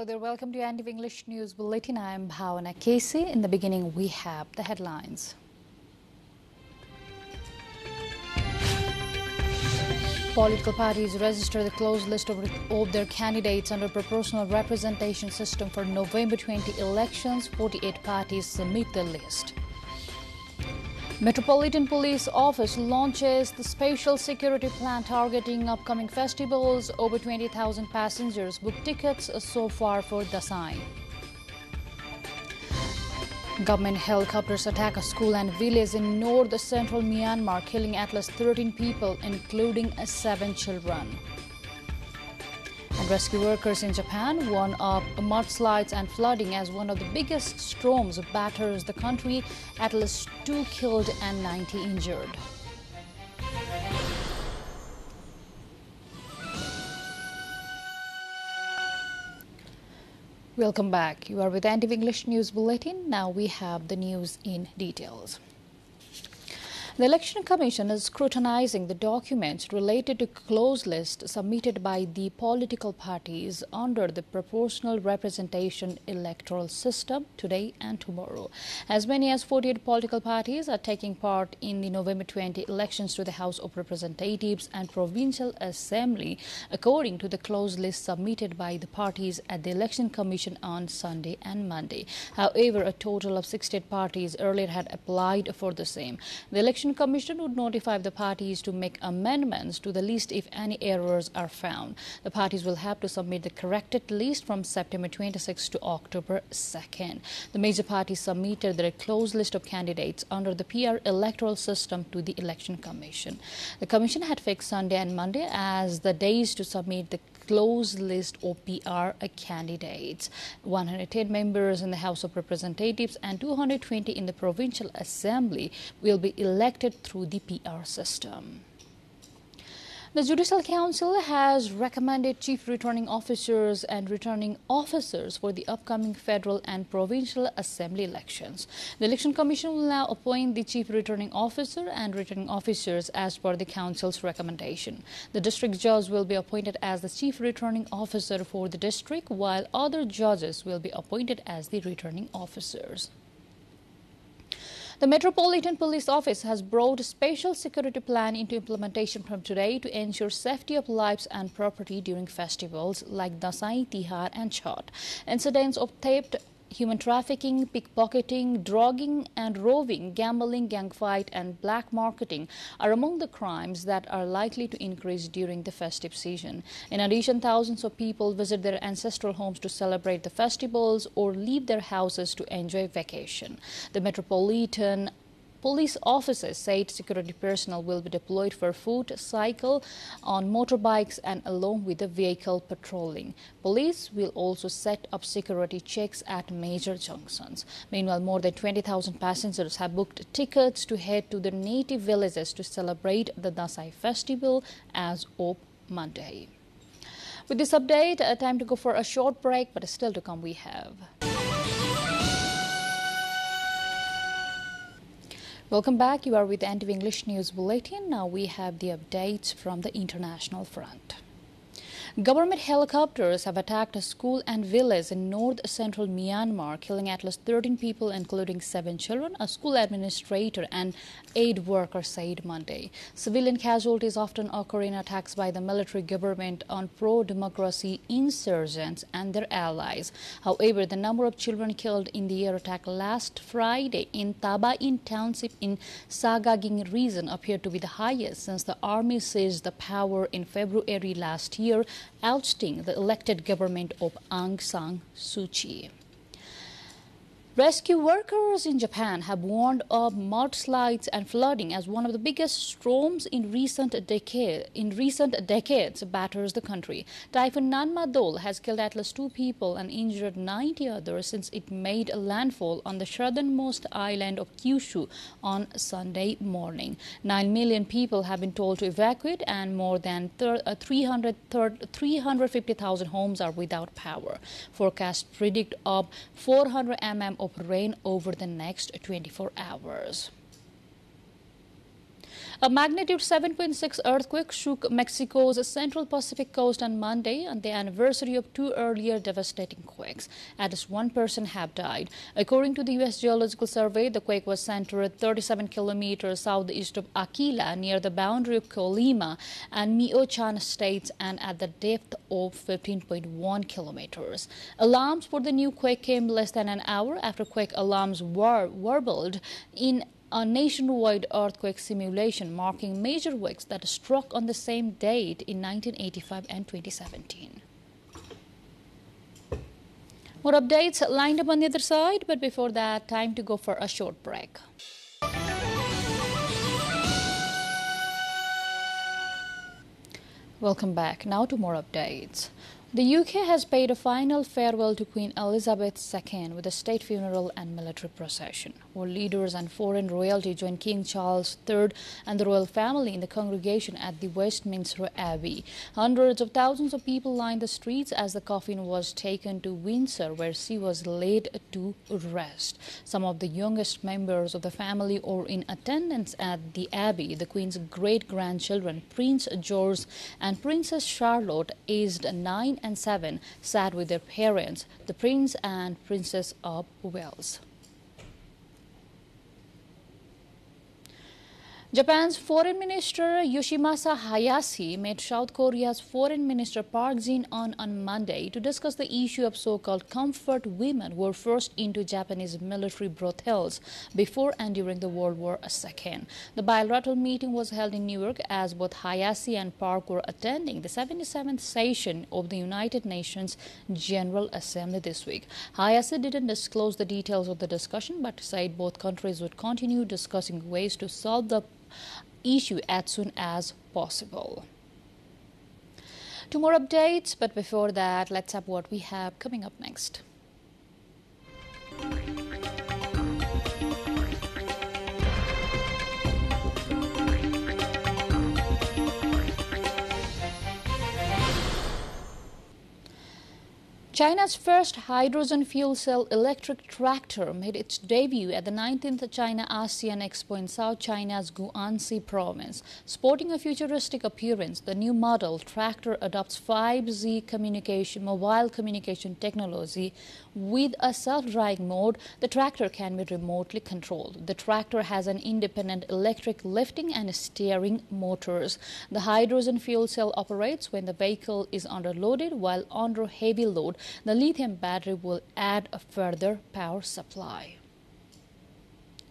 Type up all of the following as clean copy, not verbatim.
Hello there, welcome to NTV English News Bulletin. I am Bhavana Casey. In the beginning, we have the headlines. Political parties register the closed list of their candidates under proportional representation system for November 20 elections. 48 parties submit the list. Metropolitan Police Office launches the special security plan targeting upcoming festivals. Over 20,000 passengers booked tickets so far for Dasai. Government helicopters attack a school and village in north-central Myanmar, killing at least 13 people, including 7 children. And rescue workers in Japan warn of mudslides and flooding as one of the biggest storms batters the country, at least 2 killed and 90 injured. Welcome back. You are with NTV English News Bulletin. Now we have the news in details. The Election Commission is scrutinizing the documents related to closed list submitted by the political parties under the proportional representation electoral system today and tomorrow. As many as 48 political parties are taking part in the November 20 elections to the House of Representatives and Provincial Assembly, according to the closed list submitted by the parties at the Election Commission on Sunday and Monday. However, a total of 68 parties earlier had applied for the same. The Election Commission would notify the parties to make amendments to the list if any errors are found. The parties will have to submit the corrected list from September 26 to October 2nd. The major parties submitted their closed list of candidates under the PR electoral system to the Election Commission. The Commission had fixed Sunday and Monday as the days to submit the closed list of PR candidates. 110 members in the House of Representatives and 220 in the Provincial Assembly will be elected through the PR system. The Judicial Council has recommended Chief Returning Officers and Returning Officers for the upcoming federal and provincial assembly elections. The Election Commission will now appoint the Chief Returning Officer and Returning Officers as per the Council's recommendation. The District Judge will be appointed as the Chief Returning Officer for the district, while other judges will be appointed as the Returning Officers. The Metropolitan Police Office has brought a special security plan into implementation from today to ensure safety of lives and property during festivals like Dasai, Tihar and Chhath. Incidents of theft, human trafficking, pickpocketing, drugging and roving, gambling, gang fight and black marketing are among the crimes that are likely to increase during the festive season. In addition, thousands of people visit their ancestral homes to celebrate the festivals or leave their houses to enjoy vacation. The Metropolitan Police officers said security personnel will be deployed for foot, cycle, on motorbikes and along with the vehicle patrolling. Police will also set up security checks at major junctions. Meanwhile, more than 20,000 passengers have booked tickets to head to their native villages to celebrate the Dasai festival as of Monday. With this update, time to go for a short break, but still to come we have. Welcome back. You are with NTV English News Bulletin. Now we have the updates from the international front. Government helicopters have attacked a school and village in north-central Myanmar, killing at least 13 people, including 7 children, a school administrator and aid worker said Monday. Civilian casualties often occur in attacks by the military government on pro-democracy insurgents and their allies. However, the number of children killed in the air attack last Friday in Tabain Township in Sagaging region appeared to be the highest since the army seized the power in February last year, ousting the elected government of Aung San Suu Kyi. Rescue workers in Japan have warned of mudslides and flooding as one of the biggest storms in recent decades batters the country. Typhoon Nanmadol has killed at least 2 people and injured 90 others since it made a landfall on the southernmost island of Kyushu on Sunday morning. 9 million people have been told to evacuate and more than 350,000 homes are without power. Forecasts predict up 400 mm of rain over the next 24 hours. A magnitude 7.6 earthquake shook Mexico's central Pacific coast on Monday on the anniversary of two earlier devastating quakes. At least one person have died. According to the U.S. Geological Survey, the quake was centered 37 kilometers southeast of Aquila near the boundary of Colima and Michoacan states and at the depth of 15.1 kilometers. Alarms for the new quake came less than an hour after quake alarms were warbled in a nationwide earthquake simulation marking major quakes that struck on the same date in 1985 and 2017. More updates lined up on the other side, but before that, time to go for a short break. Welcome back. Now to more updates. The UK has paid a final farewell to Queen Elizabeth II with a state funeral and military procession. World leaders and foreign royalty joined King Charles III and the royal family in the congregation at the Westminster Abbey. Hundreds of thousands of people lined the streets as the coffin was taken to Windsor, where she was laid to rest. Some of the youngest members of the family were in attendance at the Abbey. The Queen's great-grandchildren, Prince George and Princess Charlotte, aged 9 and 7, sat with their parents, the Prince and Princess of Wales. Japan's Foreign Minister Yoshimasa Hayashi met South Korea's Foreign Minister Park Jin-on Monday to discuss the issue of so-called comfort women who were forced into Japanese military brothels before and during the World War II. The bilateral meeting was held in New York as both Hayashi and Park were attending the 77th session of the United Nations General Assembly this week. Hayashi didn't disclose the details of the discussion but said both countries would continue discussing ways to solve the issue as soon as possible. Two more updates, but before that, let's have what we have coming up next. China's first hydrogen fuel cell electric tractor made its debut at the 19th China ASEAN Expo in South China's Guangxi province. Sporting a futuristic appearance, the new model tractor adopts 5G mobile communication technology. With a self-driving mode, the tractor can be remotely controlled. The tractor has an independent electric lifting and steering motors. The hydrogen fuel cell operates when the vehicle is underloaded, while under heavy load, the lithium battery will add a further power supply.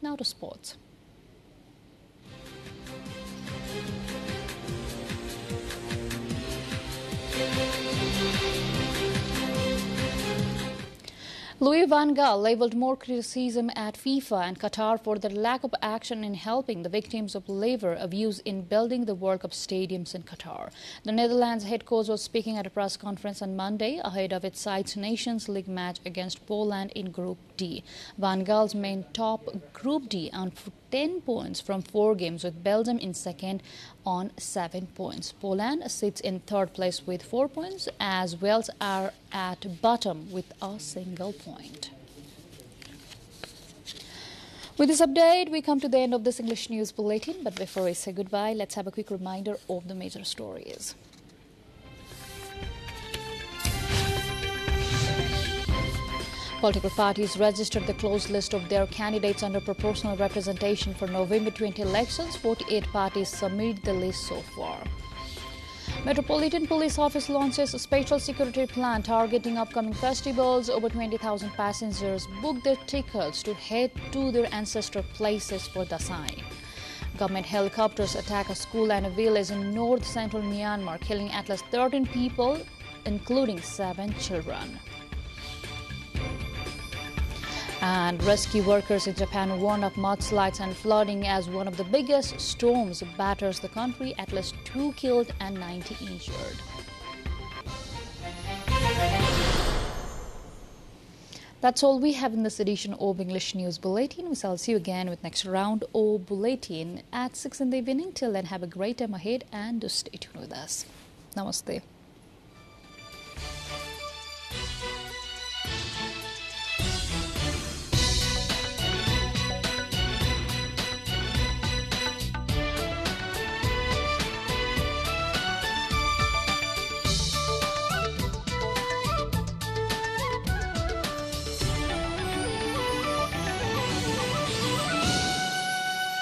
Now to sports. Louis van Gaal labelled more criticism at FIFA and Qatar for their lack of action in helping the victims of labor abuse in building the World Cup stadiums in Qatar. The Netherlands head coach was speaking at a press conference on Monday ahead of its side's Nations League match against Poland in Group D. Van Gaal's men top Group D on 10 points from 4 games, with Belgium in second on 7 points. Poland sits in third place with 4 points, as Wales are at bottom with a single point. With this update, we come to the end of this English News Bulletin. But before we say goodbye, let's have a quick reminder of the major stories. Political parties registered the closed list of their candidates under proportional representation for November 20 elections. 48 parties submitted the list so far. Metropolitan Police Office launches a special security plan targeting upcoming festivals. Over 20,000 passengers booked their tickets to head to their ancestral places for Dasai. Government helicopters attack a school and a village in north-central Myanmar, killing at least 13 people, including 7 children. And rescue workers in Japan warn of mudslides and flooding as one of the biggest storms batters the country, at least 2 killed and 90 injured. That's all we have in this edition of English News Bulletin. We shall see you again with next round of Bulletin at 6 in the evening. Till then, have a great time ahead and do stay tuned with us. Namaste.